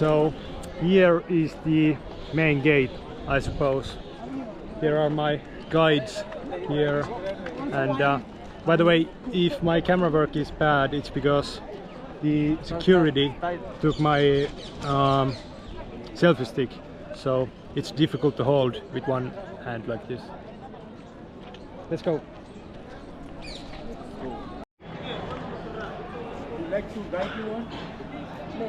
So here is the main gate, I suppose. Here are my guides here, and by the way, if my camera work is bad, it's because the security took my selfie stick, so it's difficult to hold with one hand like this. Let's go. Like to guide you want? You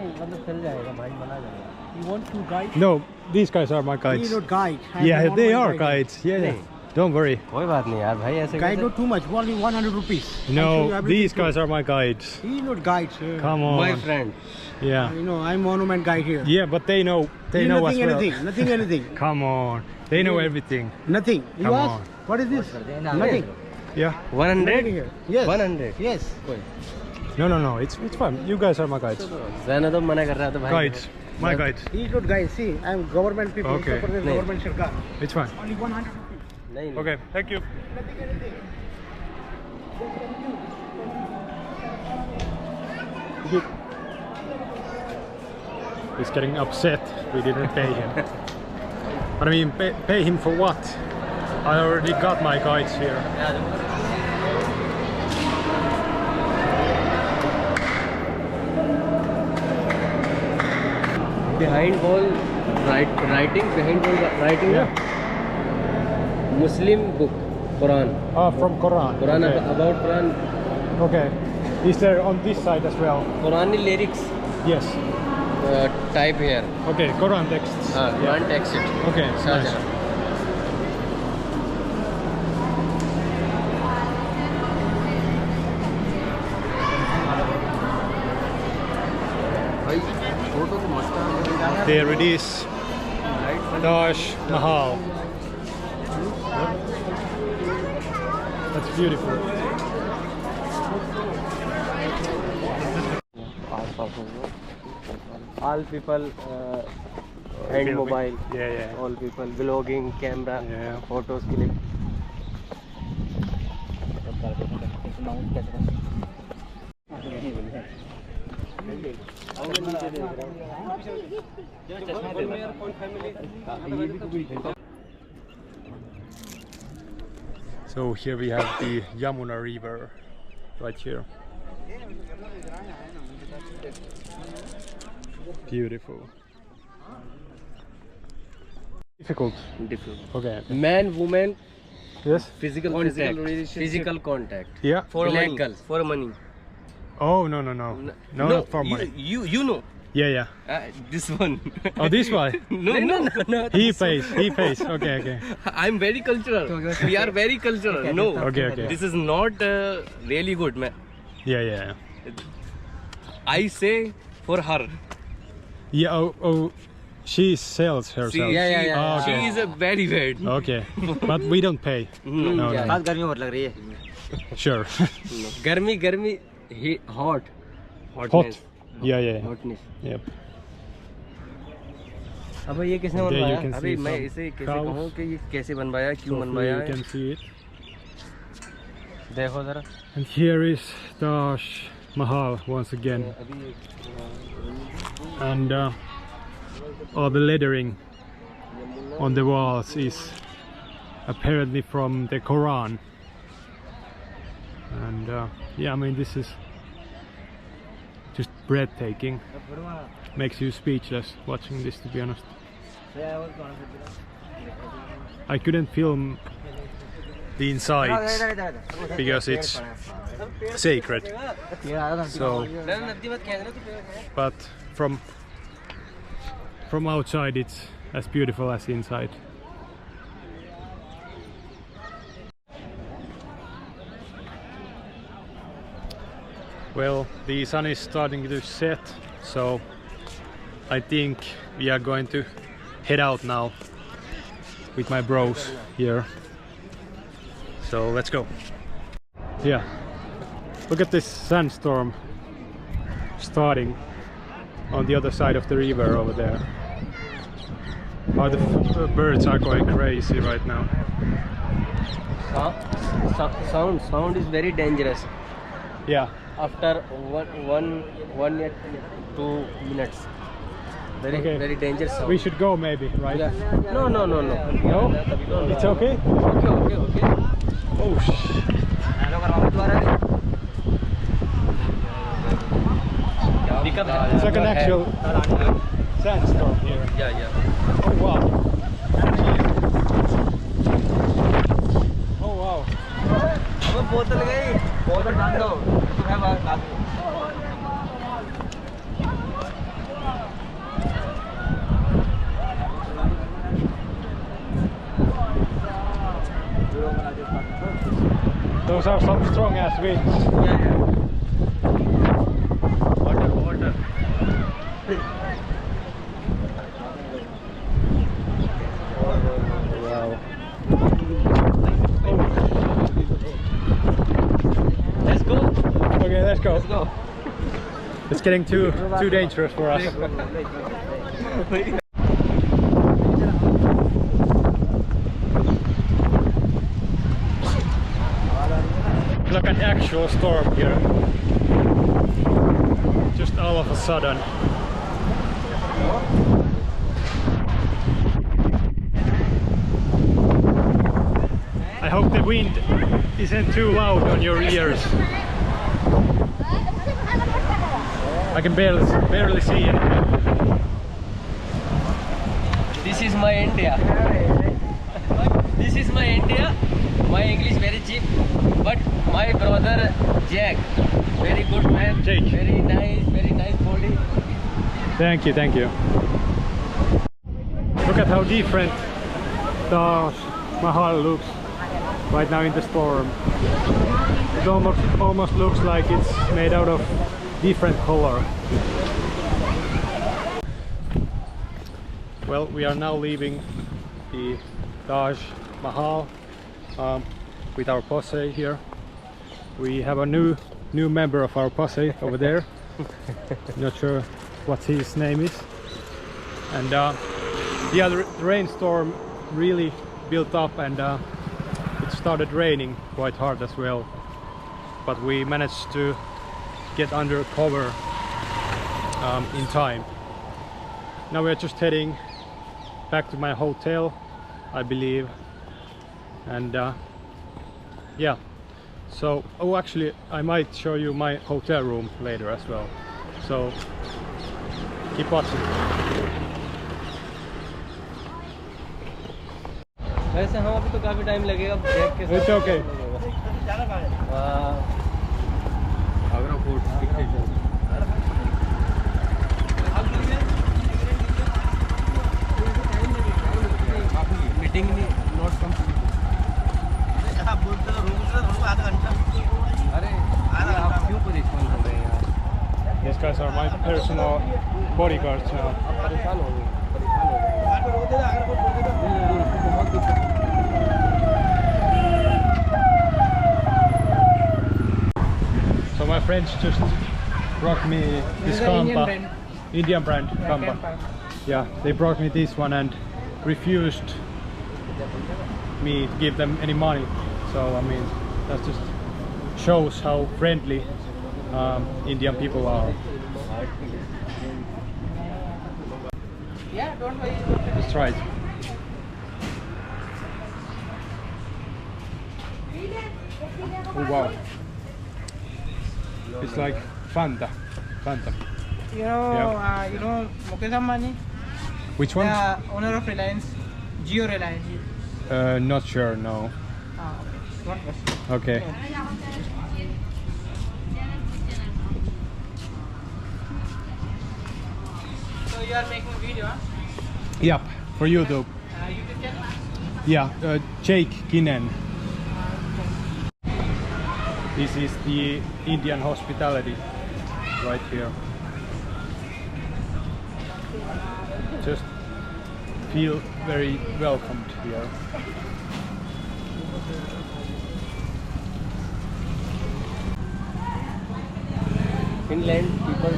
want to guide? No, these guys are my guides. He not guide. Yeah, they are guides. Yeah. Don't worry. Guide not too much, only 100 rupees. No, these guys are my guides. He not guide, sir. Come on. My friend. Yeah. You know, I'm monument guide here. Yeah, but they know as well. Nothing, anything. Come on. They know everything. Nothing. You Come ask, on. what is this? Nothing. Yeah. 100 here. Yes. 100. Yes. No, it's fine. You guys are my guides. Guides. My guides. He not guide. See, I'm government people. Okay. Government Sarkar. It's fine. Only 100 rupees. Okay, thank you. He's getting upset we didn't pay him. But I mean, pay him for what? I already got my guides here. Behind wall writing. Yeah. Muslim book, Koran. Ah, from Koran. Quran Okay. about Quran. Okay. Is there on this side as well? Qurani lyrics Yes. type here. Okay, Koran texts. Quran text it. Okay, nice. There it is. Taj Mahal. That's beautiful. All people hand mobile. Yeah. All people vlogging, camera, Yeah. photos click. So here we have the Yamuna river right here. Beautiful. Difficult. Okay. Man, woman, Yes. physical contact. Yeah. For money. For money. Oh no, not for money. You know. Yeah. This one. Oh, this one. No. He pays. Okay. I'm very cultural. We are very cultural. No. Okay. This is not really good, man. Yeah. I say for her. Yeah. Oh. She sells herself. See, yeah. Oh, okay. She is a very bad. Okay. But we don't pay. No. Sure. गर्मी hot. Hot. Yeah. Hotness. Yep. अब ये किसने There you बनवाया? can अभी see मैं some इसे कैसे cows. कहूँ कि ये कैसे बनवाया, क्यों So बनवाया you है? can see it. देखो जरा. And here is Taj Mahal once again. And all the lettering on the walls is apparently from the Koran. And yeah, I mean, this is just breathtaking. Makes you speechless watching this, to be honest. I couldn't film the insides because it's sacred. So, but from outside it's as beautiful as inside. Well, the sun is starting to set, so I think we are going to head out now with my bros here. So let's go. Yeah, look at this sandstorm starting on the other side of the river over there. Oh, the birds are going crazy right now. Sound is very dangerous. Yeah. After one or 2 minutes. Very Okay. very dangerous sound. We should go maybe, right? Yeah. No, no, no, no. No? It's okay? Okay, okay. Oh shit. It's like an actual sandstorm here. Yeah, yeah. Oh wow. Oh wow. अब बोतल गई बोतल डाल दो तो है बात डाल दो Those are some strong ass winds. yeah yeah water water Wow. let's go Okay, let's go. let's go It's getting too dangerous for us. It's like an actual storm here. Just all of a sudden. I hope the wind isn't too loud on your ears. I can barely see anything. this is my India this is my India my English very cheap but my brother Jack very good man Jake. very nice body Thank you, thank you. Look at how different Taj Mahal looks right now in the storm. It almost looks like it's made out of different color. Well, we are now leaving the Taj Mahal with our posse here. We have a new member of our posse over there. Not sure what his name is. And yeah, the rainstorm really built up and it started raining quite hard as well. But we managed to get under cover in time. Now we're just heading back to my hotel, I believe. And yeah, so oh, actually I might show you my hotel room later as well, so keep watching. वैसे हम अभी तो काफी time लगेगा देख के It's okay. Agra fort meeting not complete अरे आप क्यों परेशान हो रहे हैं यार These guys are my personal bodyguards now. परेशान हो गए बहुत दिक्कत So my friends just brought me this Kampa, Indian brand Kampa. Yeah, they brought me this one and refused me to give them any money. So I mean, that just shows how friendly Indian people are. Yeah, don't worry. Let's try it. Oh wow. It's like Fanta. You know, Yeah. you know Mukesh Ambani, Which one? the owner of Reliance, Jio Reliance. Not sure, no. Okay. One question. Okay. So you are making video, huh? Yep, for YouTube. YouTube channel? Yeah, Jake Kinen. This is the Indian hospitality right here. Just feel very welcomed here. Finland people.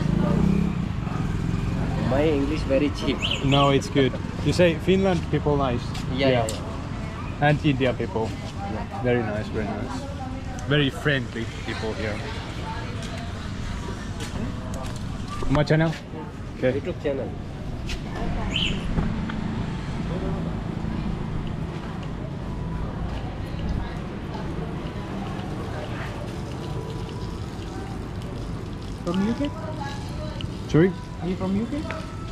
My English very cheap. No, it's good. You say Finland people nice? Yeah. And India people. Very nice, very nice. Very friendly people here. My channel? Okay. YouTube channel. From UK? Sorry? Are you from UK?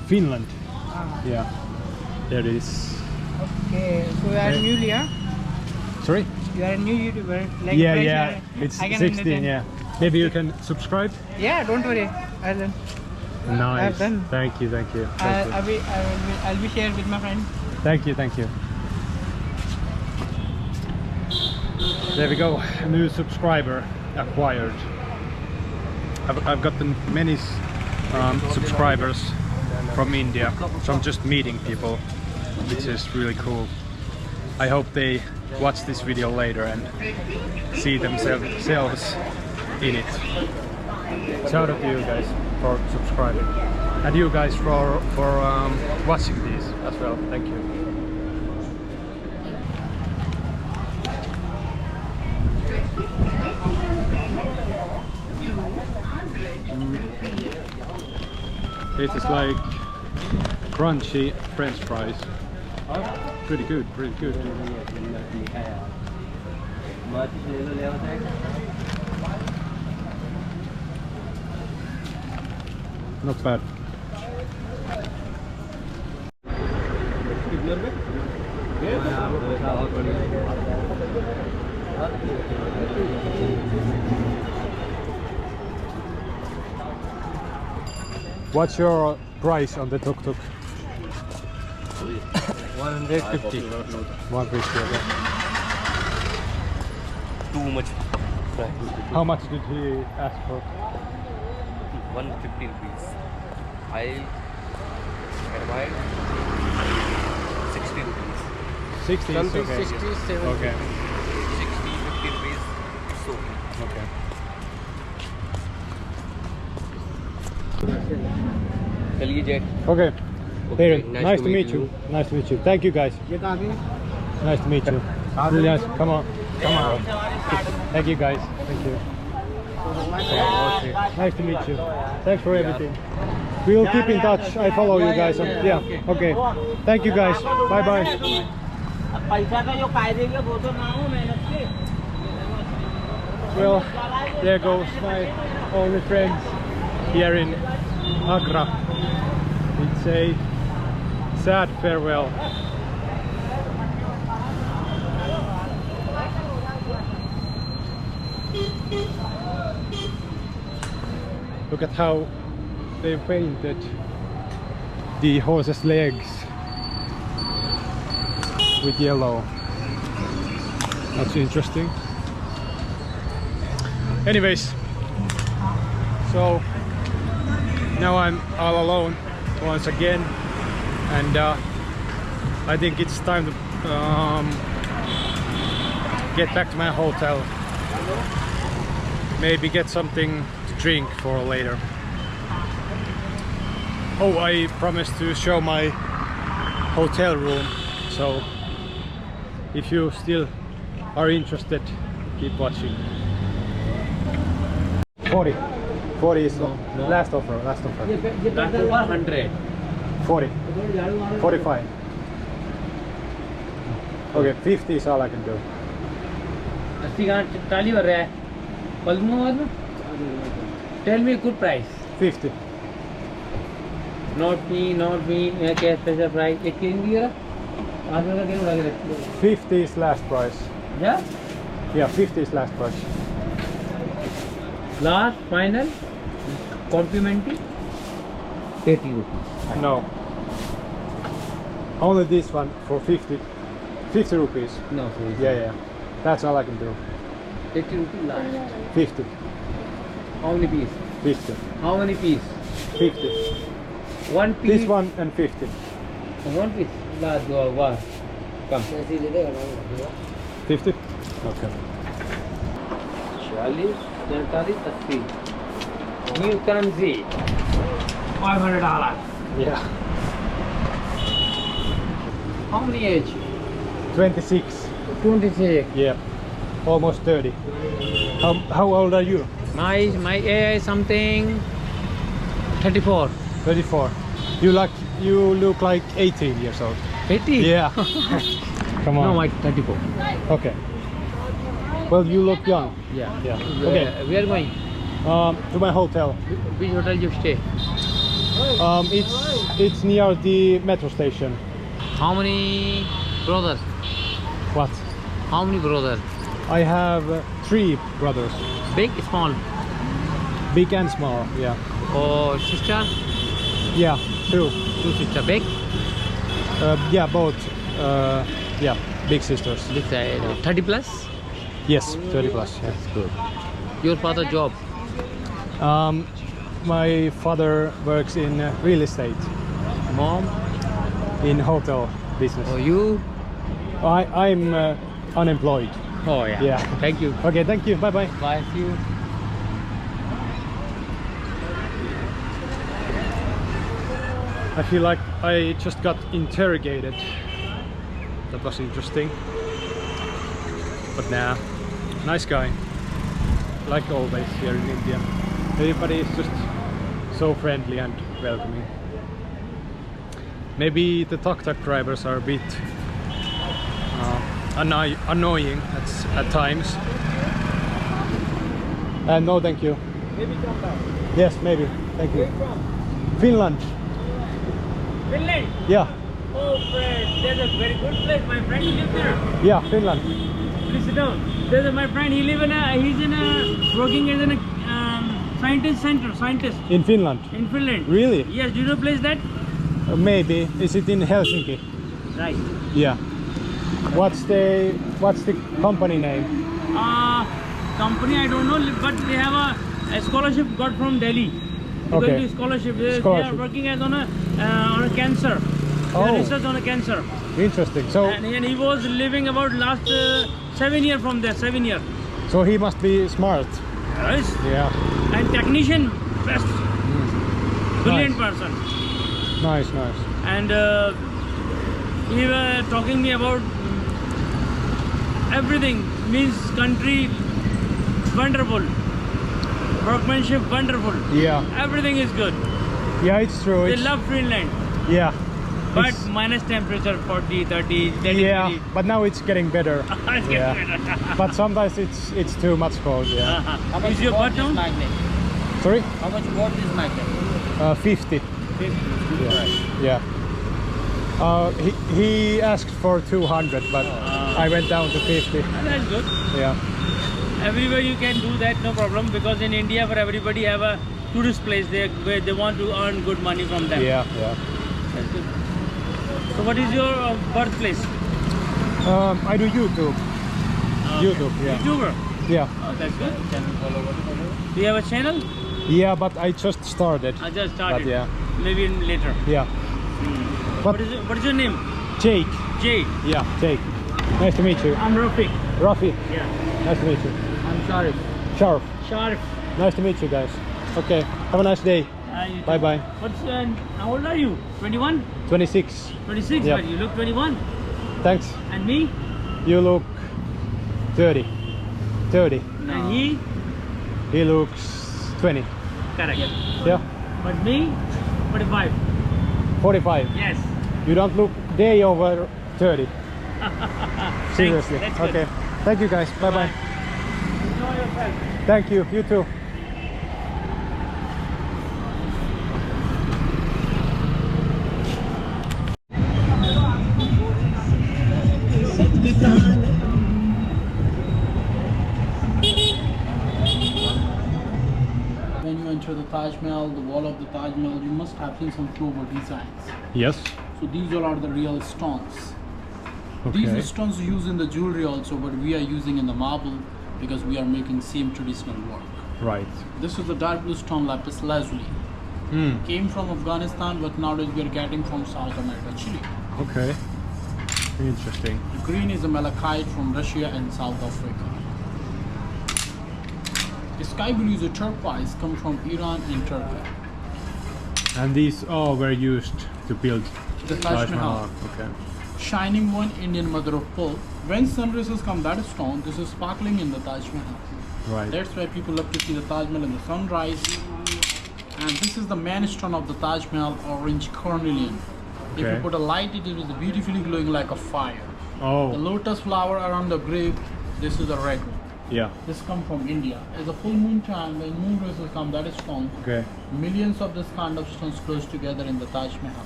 Finland. Ah. Yeah. There it is. Okay, so you are newly, huh? Sorry? You are a new YouTuber. Like Yeah, fresh, yeah. It's I can 16, understand. yeah. Maybe you can subscribe? Yeah, don't worry. I'll done. Nice. I've done. Thank you, thank you. Thank you. I'll be shared with my friend. Thank you, thank you. There we go, a new subscriber acquired. I've gotten many subscribers from India, so I'm just meeting people, which is really cool. I hope they watch this video later and see themselves in it. Shout out to you guys for subscribing, and you guys for watching these as well. Thank you. It is like crunchy French fries. Pretty good, pretty good. Not bad. What's your price on the tuk-tuk? 150. 150, okay. Too much. How much did he ask for? 150 rupees. I advise 60 rupees. 60 is Something okay. 60, 70. Okay. 60, 50 rupees. It's okay. Okay. चलिए Jack. Okay. Okay, Darren, nice to meet you. Nice to meet you. Thank you guys. ये कहाँ गए? Nice to meet you. Really nice. Come on. Come on. Thank you guys. Thank you. Nice to meet you. Thanks for everything. We will keep in touch. I follow you guys. Yeah. Okay. Thank you guys. Bye bye. Well, there goes my only friends here in Agra. It's a sad farewell. Look at how they painted the horse's legs with yellow. That's interesting. Anyways, so now I'm all alone once again, and I think it's time to get back to my hotel. Maybe get something to drink for later. Oh, I promised to show my hotel room, so if you still are interested, keep watching. 40 is last offer, last offer. 100. 40, 45. Okay, 50 is all I can do. 40 भर रहा है. Tell me a good price. 50. Not me. मैं क्या special price? एक केन भी है? आदमी का केन उड़ा के रखते हैं. 50 is last price. Yeah? Yeah, 50 is last price. Last final complimentary 30 rupees. No. Only this one for 50 rupees. No, sorry. Yeah. That's all I can do. 80 rupees last. 50. How many piece? 50. How many piece? 50. One piece. This one and 50. One piece. Last one. Come. 50? Okay. 40, 45, 80. New currency. $500. Yeah. How many age? 26. 26. Yeah. Almost 30. How old are you? My age something 34. 34. You like you look like 18 years old. 80? Yeah. Come on. No, I'm 34. Okay. Well, you look young. Yeah. Yeah. Okay. Where are you going? To my hotel. Which hotel you stay? It's near the metro station. How many brothers? What? How many brothers? I have 3 brothers, Big, small? big and small. Yeah. Or sister? Yeah. 2. 2 sister. Big? Yeah, both. Yeah, big sisters. Big size. 30 plus? Yes, 30 plus. Yeah. Good. Your father job? My father works in real estate, Mom? in hotel business. Or you? I'm unemployed. Oh yeah. Yeah. Thank you. Okay, thank you. Bye bye. Bye. See you. I feel like I just got interrogated. That was interesting. But nah, nice guy. Like always here in India. Everybody is just so friendly and welcoming. Maybe the tuk-tuk drivers are a bit annoying at times. No, thank you. Maybe come back. Yes, maybe. Thank you. Finland. Finland. Yeah, Oh, friend, there's a very good place. My friend lives there. yeah, Finland. Please sit down. There's my friend. He's working as a scientist In Finland. in Finland. Really? Yes. Do you know place that? Maybe. Is it in Helsinki? Right. Yeah. What's the company name? Company I don't know, but they have a scholarship got from Delhi. Okay. Going to scholarship. They are working as on a cancer. Oh. Research on a cancer. Interesting. So And he was living about last 7 years from there. 7 years. so he must be smart. Right? Yeah. And technician, best. Brilliant Nice. person. Nice, nice. And he was talking me about everything. Means country, wonderful. Workmanship, wonderful. Yeah. Everything is good. Yeah, it's true. They It's, love Finland. yeah. But It's- minus temperature 40, 30, 30 yeah, degrees. but now it's getting better. It's Yeah. getting better. But sometimes it's too much cold. Yeah. Is your butt down? Sorry? How much bought this magnet? 50. Yeah. He asked for 200, but I went down to 50. That's good. Yeah. Everywhere you can do that, no problem. Because in India, for everybody have a tourist place where they want to earn good money from them. Yeah, yeah. That's good. So what is your birthplace? I do YouTube. YouTube, yeah. YouTuber. Yeah. Oh, that's good. Do you have a channel? Yeah, but I just started. I just started. But yeah. Maybe later. Yeah. But What is your name? Jake. Jay. Yeah, Jake. Nice to meet you. I'm Rafiq. Rafi. Yeah. Nice to meet you. I'm sorry. Sharp. Sharif. Nice to meet you guys. Okay. Have a nice day. You Bye too. bye. How old are you? 21? 26. 26? Yep. But you look 21. Thanks. And me? You look 30. 30. And he? He looks 20. Correct. Yeah. But me? 45. 45. Yes. You don't look day over 30. Seriously. That's good. Okay. Thank you guys. Bye bye. Enjoy yourself. Thank you. You too. When you enter the Taj Mahal, the wall of the Taj Mahal, you must have seen some flower designs. Yes. So these all are the real stones. Okay. These stones are used in the jewelry also, but we are using in the marble because we are making same traditional work. Right. This is the dark blue stone lapis lazuli. Hmm. Came from Afghanistan, but nowadays we are getting from South America, Chile. Okay. Interesting. The green is a malachite from Russia and South Africa. The sky blue is a turquoise, come from Iran and Turkey. And these all were used to build The Taj Mahal. Okay. Shining one, Indian mother of pearl. When sunrises come, that stone, this is sparkling in the Taj Mahal. Right. That's why people love to see the Taj Mahal in the sunrise And this is the main stone of the Taj Mahal, orange cornelian. If you Okay. put a light, it is beautifully glowing like a fire. The Oh, lotus flower around the grave, this is the red one. yeah. This come from India. As a full moon time, when moon rays will come, that is stone. Okay. Millions of this kind of stones close together in the Taj Mahal.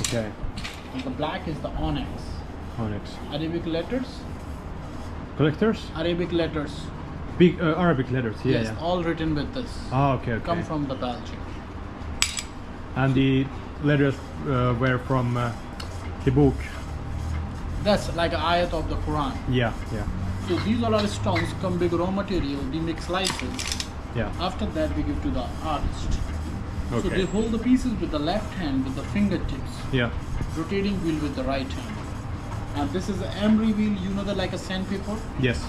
Okay. And the black is the onyx. Onyx. Arabic letters. Collectors? Arabic letters. Big Arabic letters. Yeah. Yes, Yeah. all written with this. Ah, okay. Okay. Come from the Belgium. And the letters were from the book. That's like an ayat of the Koran. Yeah. Yeah. So these all are stones, come big raw material, we make slices. Yeah. After that we give to the artist. So Okay. they hold the pieces with the left hand with the fingertips, Yeah. rotating wheel with the right hand. And this is the emery wheel, you know that like a sandpaper? Yes.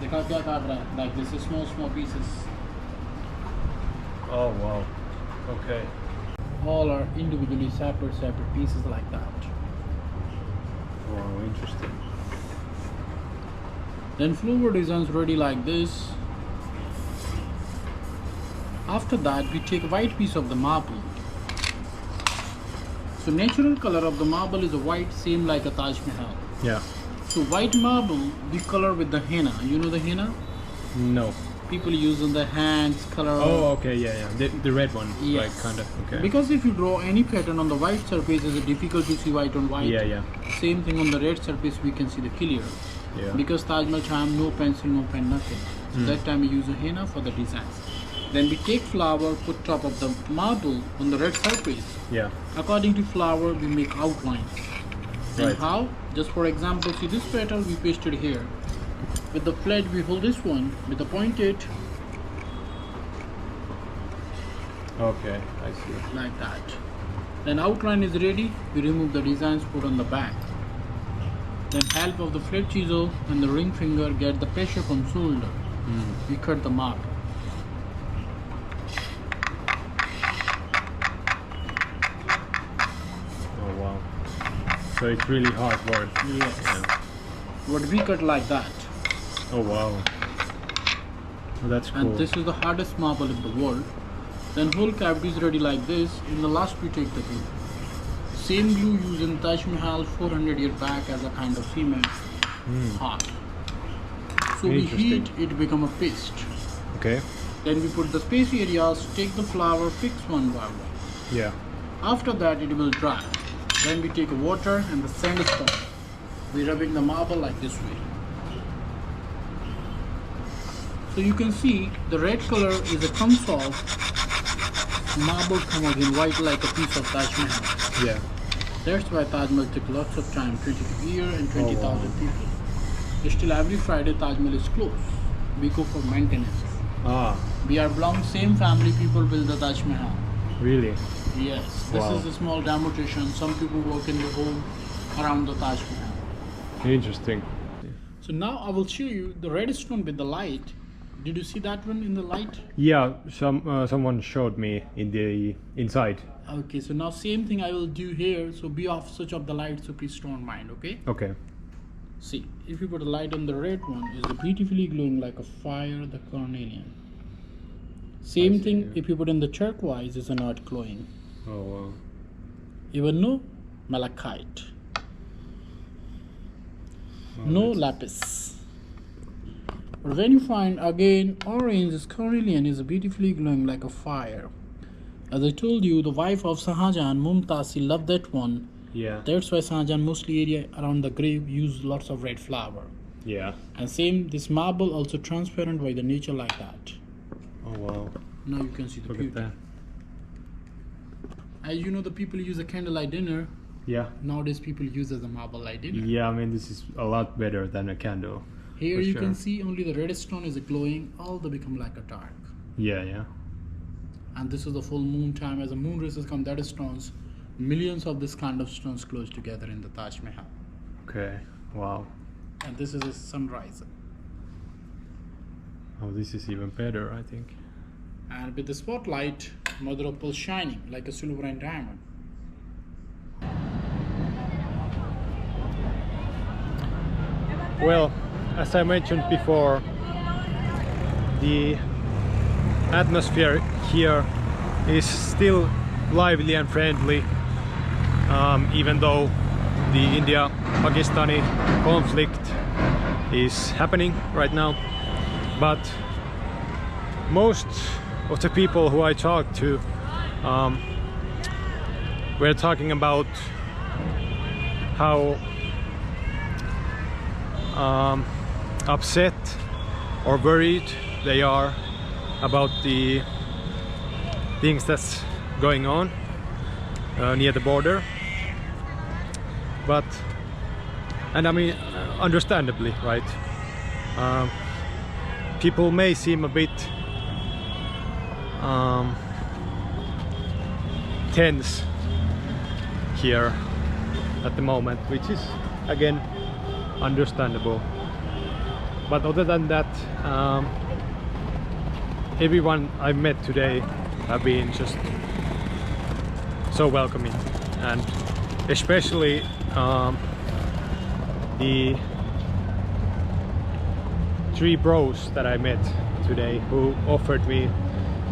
देखा क्या काट रहा है? Like this is small pieces. Oh wow. Okay. All are individually separate pieces like that. Wow, interesting. Then flower designs ready like this. After that we take a white piece of the marble. So natural color of the marble is a white, same like a Taj Mahal. Yeah. So white marble we color with the henna. You know the henna? No. People use on the hands color. Oh, okay. Yeah, yeah. The red one. Yes. Like kind of. Okay. Because if you draw any pattern on the white surface, it's difficult to see white on white. Yeah, yeah. Same thing on the red surface, we can see the clear. Yeah. Because Taj Mahal time, no pencil, no pen, nothing. So that time we use a henna for the designs. Then we take flower, put top of the marble on the red surface. Yeah. According to flower, we make outline. And Right. how? Just for example, see this petal we pasted here. With the flat, we hold this one with the pointed Okay. I see. like that. Then outline is ready. We remove the designs, put on the back. Then help of the flat chisel and the ring finger get the pressure from shoulder. We cut the mark. Oh wow. So it's really hard work. Yes. Yeah. What we cut like that. Oh wow. Oh, that's cool. And this is the hardest marble in the world. Then whole cavity is ready like this. In the last we take the glue. Same glue used in Taj Mahal 400 years back as a kind of cement. Hot. So we Interesting. heat it become a paste. Okay. Then we put the space areas, take the flower, fix one by one. Yeah. After that it will dry. Then we take water and the sandstone. We rubbing the marble like this way. So you can see the red color is a comes off. Marble come again white like a piece of Taj Mahal. Yeah. That's why Taj Mahal took lots of time, 22 years and 20,000 wow. people. Still every Friday Taj Mahal is closed. We go for maintenance. Ah, We are belong same family people build the Taj Mahal. really? Yes, this Wow. is a small demonstration. Some people work in the home around the Taj Mahal. Interesting. So now I will show you the red stone with the light. Did you see that one in the light? Yeah, someone showed me in the inside. Okay, so now same thing I will do here. So be off, switch off the light, so please don't mind, okay? Okay. See, if you put a light on the red one, is beautifully glowing like a fire, the cornelian. Same I see, thing, yeah. if you put in the turquoise, is not glowing. Oh wow. Even no malachite. Oh, No that's- lapis. But when you find again orange is cornelian is beautifully glowing like a fire. As I told you, the wife of Shahjahan, Mumtaz, she loved that one. Yeah. That's why Shahjahan mostly area around the grave use lots of red flower. Yeah. And same this marble also transparent by the nature like that. Oh wow. Now you can see the Look beauty. at that. As you know, the people use a candlelight dinner. Yeah. Nowadays people use as a marble light dinner. Yeah, I mean this is a lot better than a candle. Here For you sure. can see only the red stone is glowing, all they become like a dark. Yeah, yeah. And this is the full moon time. As the moon races come, that is stones. Millions of this kind of stones close together in the Taj Mahal. Okay. Wow. And this is a sunrise. Oh, this is even better, I think. And with the spotlight, mother of pearl shining like a silver and diamond. Well, as I mentioned before, the atmosphere here is still lively and friendly, even though the India-Pakistani conflict is happening right now. But most of the people who I talked to were talking about how upset or worried they are about the things that's going on near the border. But, and I mean, understandably, right? People may seem a bit tense here at the moment, which is again understandable. But other than that, everyone I've met today have been just so welcoming, and especially the 3 bros that I met today who offered me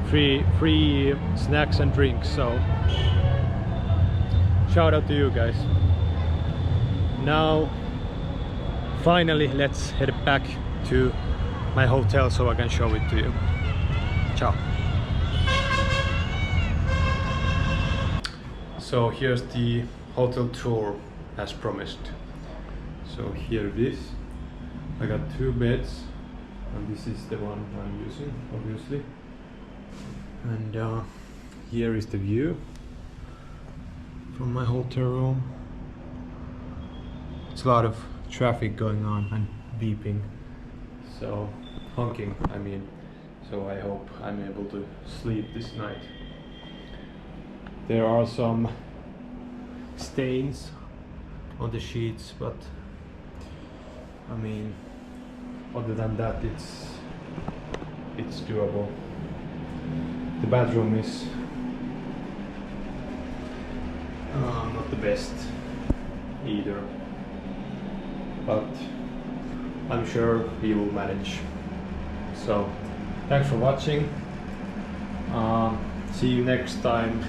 free snacks and drinks. So shout out to you guys. Now finally let's head back to my hotel so I can show it to you. Ciao. So here's the hotel tour as promised. So here it is. I got 2 beds and this is the one I'm using, obviously. And here is the view from my hotel room. It's a lot of traffic going on and beeping, so honking I mean, so I hope I'm able to sleep this night. There are some stains on the sheets, but I mean, other than that it's doable. The bathroom is not the best either, but I'm sure we will manage. So thanks for watching. See you next time,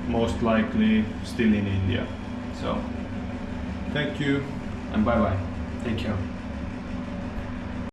most likely still in India. So thank you and bye bye. Take care.